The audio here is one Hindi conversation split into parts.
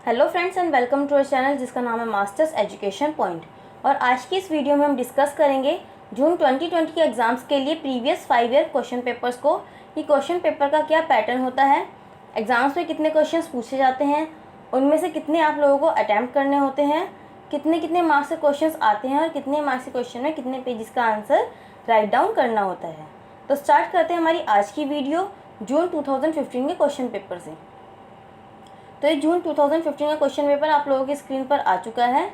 Hello friends and welcome to our channel जिसका नाम है मास्टर्स एजुकेशन पॉइंट। और आज की इस वीडियो में हम डिस्कस करेंगे जून 2020 के एग्ज़ाम्स के लिए प्रीवियस 5 ईयर क्वेश्चन पेपर्स को, कि क्वेश्चन पेपर का क्या पैटर्न होता है, एग्ज़ाम्स में कितने क्वेश्चंस पूछे जाते हैं, उनमें से कितने आप लोगों को अटैम्प्ट करने होते हैं, कितने कितने मार्क्स के क्वेश्चंस आते हैं और कितने मार्क्स के क्वेश्चन में कितने पेजेस का आंसर राइट डाउन करना होता है। तो स्टार्ट करते हैं हमारी आज की वीडियो जून 2015 के क्वेश्चन पेपर से। तो ये जून 2015 का क्वेश्चन पेपर आप लोगों की स्क्रीन पर आ चुका है।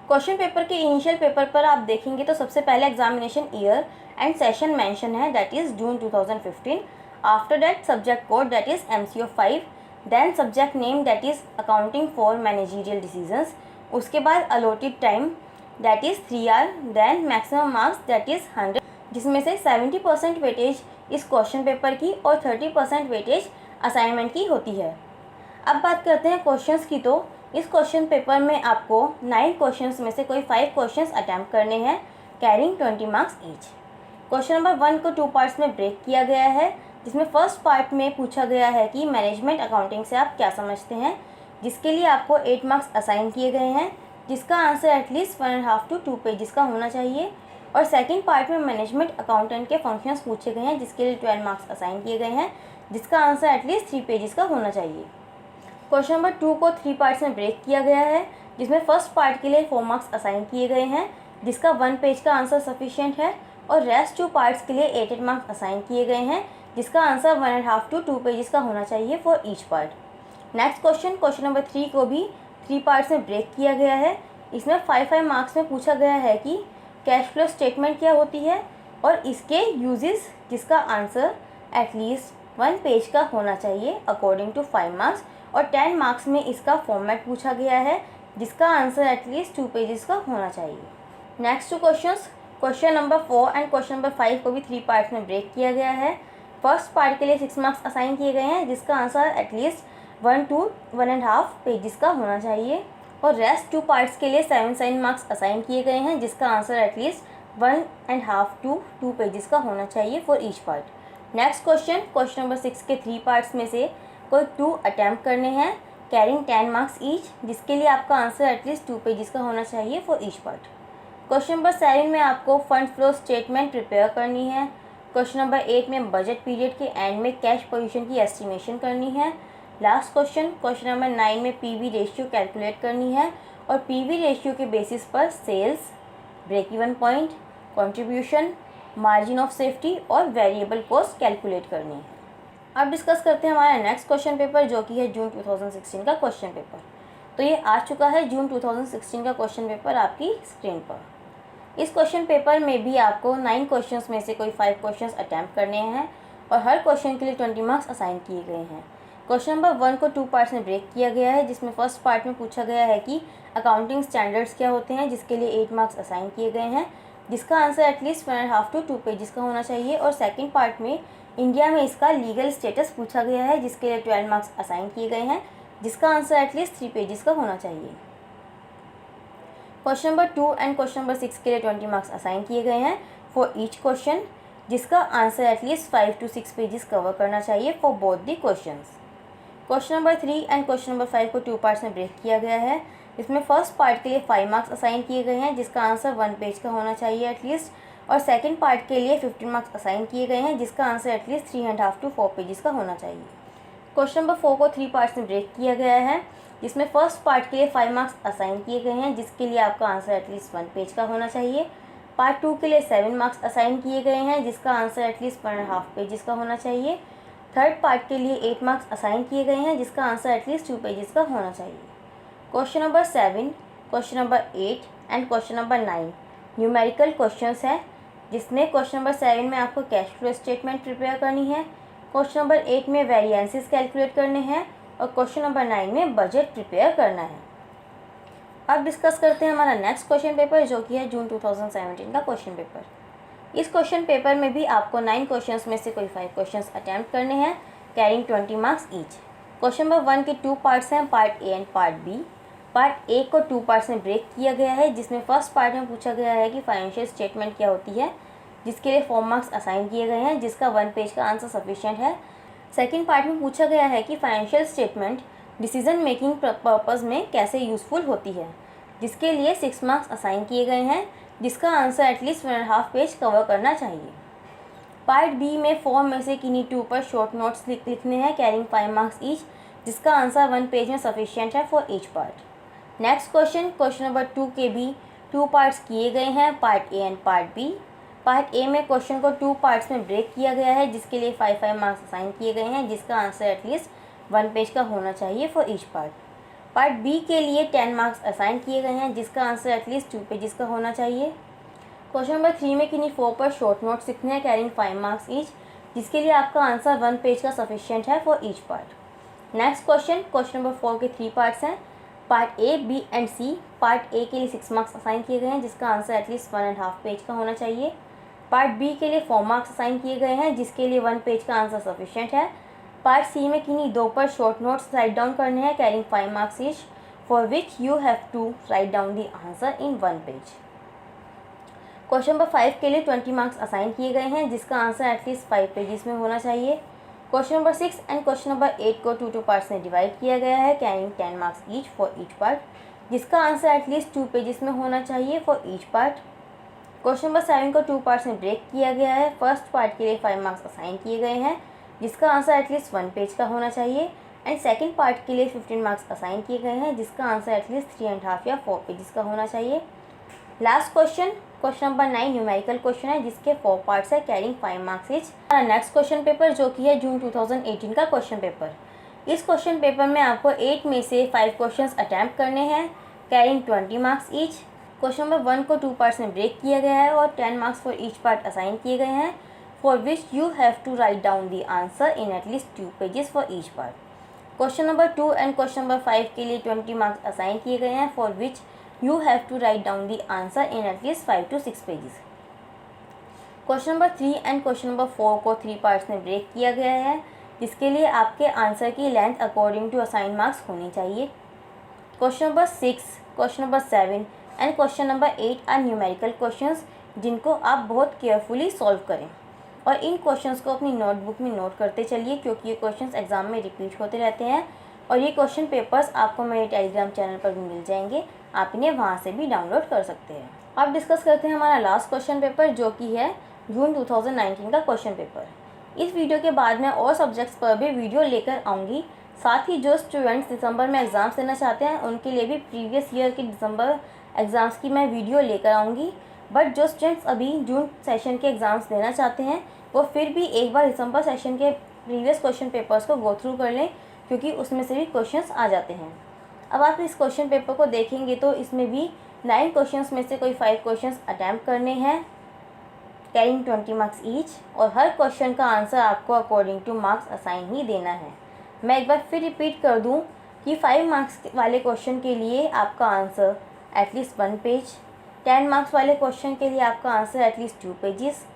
क्वेश्चन पेपर के इनिशियल पेपर पर आप देखेंगे तो सबसे पहले examination year and session mention है, that is June 2015। After that subject code that is MCO 5, then subject name that is accounting for managerial decisions. उसके बाद allotted time that is 3 hour, then maximum marks that is 100, जिसमें से 70% वेटेज इस क्वेश्चन पेपर की और 30% वेटेज असाइनमेंट की होती है। अब बात करते हैं क्वेश्चंस की। तो इस क्वेश्चन पेपर में आपको 9 क्वेश्चंस में से कोई 5 क्वेश्चंस अटैम्प्ट करने हैं, carrying 20 marks each. Question number 1 को 2 पार्ट्स में ब्रेक किया गया है, जिसमें फर्स्ट पार्ट में पूछा गया है कि मैनेजमेंट अकाउंटिंग से आप क्या समझते हैं, जिसके लिए आपको 8 मार्क्स असाइन किए गए हैं, जिसका आंसर एटलीस्ट 1.5 to 2 पेजेस का होना चाहिए। और सेकेंड पार्ट में मैनेजमेंट अकाउंटेंट के फंक्शंस पूछे गए हैं, जिसके लिए 12 मार्क्स असाइन किए गए हैं, जिसका आंसर एटलीस्ट 3 पेजेस का होना चाहिए। क्वेश्चन नंबर 2 को 3 पार्ट्स में ब्रेक किया गया है, जिसमें फर्स्ट पार्ट के लिए 4 मार्क्स असाइन किए गए हैं, जिसका 1 पेज का आंसर सफिशिएंट है, और रेस्ट 2 पार्ट्स के लिए 8 मार्क्स असाइन किए गए हैं, जिसका आंसर 1.5 to 2 पेजेस का होना चाहिए for each part. Next question number 3 को भी 3 पार्ट्स में ब्रेक किया गया है। इसमें 5 मार्क्स में पूछा गया है कि कैश फ्लो स्टेटमेंट क्या होती है और इसके यूजेस, जिसका आंसर एटलीस्ट 1 पेज का होना चाहिए अकॉर्डिंग टू 5 मार्क्स, और 10 मार्क्स में इसका फॉर्मेट पूछा गया है, जिसका आंसर एटलीस्ट 2 पेजेस का होना चाहिए। Next 2 question number 4 and question number 5 को भी 3 पार्ट्स में ब्रेक किया गया है। फर्स्ट पार्ट के लिए 6 मार्क्स असाइन किए गए हैं, जिसका आंसर एटलीस्ट 1 to 1.5 पेजेस का होना चाहिए, और रेस्ट 2 पार्ट्स के लिए 7 मार्क्स असाइन किए गए हैं, जिसका आंसर एटलीस्ट 1.5 to 2 पेजेस का होना चाहिए for each part. Next question number 6 के 3 पार्ट्स में से कोई 2 अटैम्प्ट करने हैं, कैरिंग 10 मार्क्स ईच, जिसके लिए आपका आंसर एटलीस्ट 2 पेजेस का होना चाहिए for each part. Question number 7 में आपको फंड फ्लो स्टेटमेंट प्रिपेयर करनी है। क्वेश्चन नंबर 8 में बजट पीरियड के एंड में कैश पोजीशन की एस्टिमेशन करनी है। लास्ट क्वेश्चन नंबर 9 में PV रेशियो कैलकुलेट करनी है, और PV रेशियो के बेसिस पर sales, break even point, contribution, margin of safety और वेरिएबल कॉस्ट कैलकुलेट करनी है। अब डिस्कस करते हैं हमारा नेक्स्ट क्वेश्चन पेपर, जो कि है जून 2016 का क्वेश्चन पेपर। तो ये आ चुका है जून 2016 का क्वेश्चन पेपर आपकी स्क्रीन पर। इस क्वेश्चन पेपर में भी आपको 9 क्वेश्चंस में से कोई 5 क्वेश्चंस अटैम्प्ट करने हैं, और हर क्वेश्चन के लिए 20 मार्क्स असाइन किए गए हैं। क्वेश्चन नंबर 1 को 2 पार्ट्स में ब्रेक किया गया है, जिसमें फर्स्ट पार्ट में पूछा गया है कि अकाउंटिंग स्टैंडर्ड्स क्या होते हैं, जिसके लिए 8 मार्क्स असाइन किए गए हैं, जिसका आंसर एटलीस्ट 1.5 to 2 पेजेस का होना चाहिए। और सेकेंड पार्ट में इंडिया में इसका लीगल स्टेटस पूछा गया है, जिसके लिए 12 मार्क्स असाइन किए गए हैं, जिसका आंसर एटलीस्ट 3 पेजेस का होना चाहिए। Question number 2 and question number 6 के लिए 20 मार्क्स असाइन किए गए हैं फॉर ईच क्वेश्चन, जिसका answer at least 5 to 6 pages cover करना चाहिए for both the questions. Question number 3 and question number 5 को 2 पार्ट्स में ब्रेक किया गया है। इसमें फर्स्ट पार्ट के लिए 5 मार्क्स असाइन किए गए हैं, जिसका आंसर 1 पेज का होना चाहिए एटलीस्ट, और सेकंड पार्ट के लिए 15 मार्क्स असाइन किए गए हैं, जिसका आंसर एटलीस्ट 3.5 to 4 पेजेस का होना चाहिए। क्वेश्चन नंबर 4 को 3 पार्ट्स में ब्रेक किया गया है, जिसमें फर्स्ट पार्ट के लिए 5 मार्क्स असाइन किए गए हैं, जिसके लिए आपका आंसर एटलीस्ट 1 पेज का होना चाहिए। पार्ट 2 के लिए 7 मार्क्स असाइन किए गए हैं, जिसका आंसर एटलीस्ट 1.5 पेजेस का होना चाहिए। थर्ड पार्ट के लिए 8 मार्क्स असाइन किए गए हैं, जिसका आंसर एटलीस्ट 2 पेजेस का होना चाहिए। Question number 7, question number 8 and question number 9 numerical questions है, जिसमें क्वेश्चन नंबर 7 में आपको कैश फ्लो स्टेटमेंट प्रिपेयर करनी है, क्वेश्चन नंबर 8 में वेरिएंसेस कैलकुलेट करने हैं, और क्वेश्चन नंबर 9 में बजट प्रिपेयर करना है। अब डिस्कस करते हैं हमारा नेक्स्ट क्वेश्चन पेपर, जो कि है जून 2017 का क्वेश्चन पेपर। इस क्वेश्चन पेपर में भी आपको 9 क्वेश्चंस में से कोई 5 क्वेश्चंस अटैम्प्ट करने हैं, carrying 20 marks each. Question number 1 के 2 पार्ट्स हैं, part A and part B. Part A को 2 पार्ट्स में ब्रेक किया गया है, जिसमें फर्स्ट पार्ट में पूछा गया है कि फाइनेंशियल स्टेटमेंट क्या होती है, जिसके लिए 4 मार्क्स असाइन किए गए हैं, जिसका 1 पेज का आंसर सफिशिएंट है। सेकंड पार्ट में पूछा गया है कि financial statement decision making purpose में कैसे यूज़फुल होती है, जिसके लिए 6 मार्क्स असाइन किए गए हैं, जिसका आंसर एटलीस्ट 1.5 पेज कवर करना चाहिए। पार्ट बी में 4 में से किन्हीं 2 पर शॉर्ट नोट्स लिखने हैं कैरिंग 5 मार्क्स ईच, जिसका आंसर 1 पेज में सफिशिएंट है for each part. Next question number 2 के भी 2 पार्ट्स किए गए हैं, part A and part B. Part A में क्वेश्चन को 2 पार्ट्स में ब्रेक किया गया है, जिसके लिए 5 मार्क्स असाइन किए गए हैं, जिसका आंसर एटलीस्ट 1 पेज का होना चाहिए for each part. Part B के लिए 10 मार्क्स असाइन किए गए हैं, जिसका आंसर एटलीस्ट 2 पेजेस का होना चाहिए। क्वेश्चन नंबर 3 में किन्हीं 4 पर शॉर्ट नोट्स लिखने हैं कैरिंग 5 मार्क्स ईच, जिसके लिए आपका आंसर 1 पेज का सफिशिएंट है for each part. Next question number 4 के 3 पार्ट्स हैं, part A, B and C. Part A के लिए 6 मार्क्स असाइन किए गए हैं, जिसका आंसर एटलीस्ट 1.5 पेज का होना चाहिए। पार्ट बी के लिए 4 मार्क्स असाइन किए गए हैं, जिसके लिए 1 पेज का आंसर सफिशिएंट है। पार्ट सी में किन्हीं 2 पर शॉर्ट नोट्स राइट डाउन करने हैं carrying 5 marks each, for which you have to write down the answer in 1 page. Question number 5 के लिए 20 मार्क्स असाइन किए गए हैं, जिसका आंसर एटलीस्ट 5 पेजेस में होना चाहिए। Question number 6 and question number 8 को 2 पार्ट्स में डिवाइड किया गया है carrying 10 marks each for each part, जिसका आंसर एटलीस्ट 2 पेजेस में होना चाहिए for each part. Question number 7 को 2 पार्ट्स में ब्रेक किया गया है। फर्स्ट पार्ट के लिए 5 मार्क्स असाइन किए गए हैं, जिसका आंसर एटलीस्ट 1 पेज का होना चाहिए, एंड सेकंड पार्ट के लिए 15 मार्क्स असाइन किए गए हैं, जिसका आंसर एटलीस्ट 3.5 या 4 पेजेस का होना चाहिए। Last question number 9 numerical question है, जिसके 4 पार्ट्स है carrying 5 marks each. Next question paper जो कि है जून 2018 का क्वेश्चन पेपर। इस क्वेश्चन पेपर में आपको 8 में से 5 क्वेश्चंस अटैम्प्ट करने हैं carrying 20 marks each. Question number 1 को 2 पार्ट्स में ब्रेक किया गया है और 10 marks for each part assign किए गए हैं, for which you have to write down the answer in at least 2 pages for each part. Question number 2 and question number 5 के लिए 20 मार्क्स असाइन किए गए हैं, for which you have to write down the answer in at least 5 to 6 pages. Question number 3 and question number 4 को 3 पार्ट्स में ब्रेक किया गया है, जिसके लिए आपके आंसर की length according to assign marks होनी चाहिए। Question number 6, question number 7 and question number 8 are numerical questions, जिनको आप बहुत केयरफुली सॉल्व करें और इन क्वेश्चंस को अपनी नोटबुक में नोट करते चलिए, क्योंकि ये क्वेश्चंस एग्जाम में रिपीट होते रहते हैं और ये क्वेश्चन पेपर्स आपको मेरे टेलीग्राम चैनल पर भी मिल जाएंगे, आप इन्हें वहाँ से भी डाउनलोड कर सकते हैं। अब डिस्कस करते हैं हमारा लास्ट क्वेश्चन पेपर, जो कि है जून 2019 का क्वेश्चन पेपर। इस वीडियो के बाद मैं और सब्जेक्ट्स पर भी वीडियो लेकर आऊँगी, साथ ही जो स्टूडेंट्स दिसंबर में एग्ज़ाम्स देना चाहते हैं उनके लिए भी प्रीवियस ईयर के दिसंबर एग्ज़ाम्स की मैं वीडियो लेकर आऊँगी। बट जो स्टूडेंट्स अभी जून सेशन के एग्ज़ाम्स देना चाहते हैं वो फिर भी एक बार दिसंबर सेशन के प्रीवियस क्वेश्चन पेपर्स को गो थ्रू कर लें, क्योंकि उसमें से भी क्वेश्चंस आ जाते हैं। अब आप इस क्वेश्चन पेपर को देखेंगे तो इसमें भी 9 क्वेश्चंस में से कोई 5 क्वेश्चंस अटैम्प्ट करने हैं कैरिंग 20 मार्क्स ईच, और हर क्वेश्चन का आंसर आपको अकॉर्डिंग टू मार्क्स असाइन ही देना है। मैं एक बार फिर रिपीट कर दूं कि 5 मार्क्स वाले क्वेश्चन के लिए आपका आंसर एटलीस्ट 1 पेज, 10 मार्क्स वाले क्वेश्चन के लिए आपका आंसर एटलीस्ट 2 पेजेस,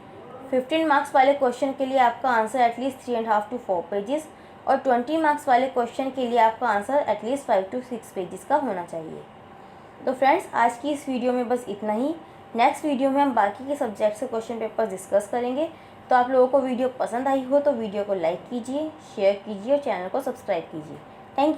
15 मार्क्स वाले क्वेश्चन के लिए आपका आंसर एटलीस्ट 3.5 to 4 पेजेस, और 20 मार्क्स वाले क्वेश्चन के लिए आपका आंसर एटलीस्ट 5 to 6 पेजेस का होना चाहिए। तो फ्रेंड्स, आज की इस वीडियो में बस इतना ही। नेक्स्ट वीडियो में हम बाकी के सब्जेक्ट्स के क्वेश्चन पेपर डिस्कस करेंगे। तो आप लोगों को वीडियो पसंद आई हो तो वीडियो को लाइक कीजिए, शेयर कीजिए और चैनल को सब्सक्राइब कीजिए।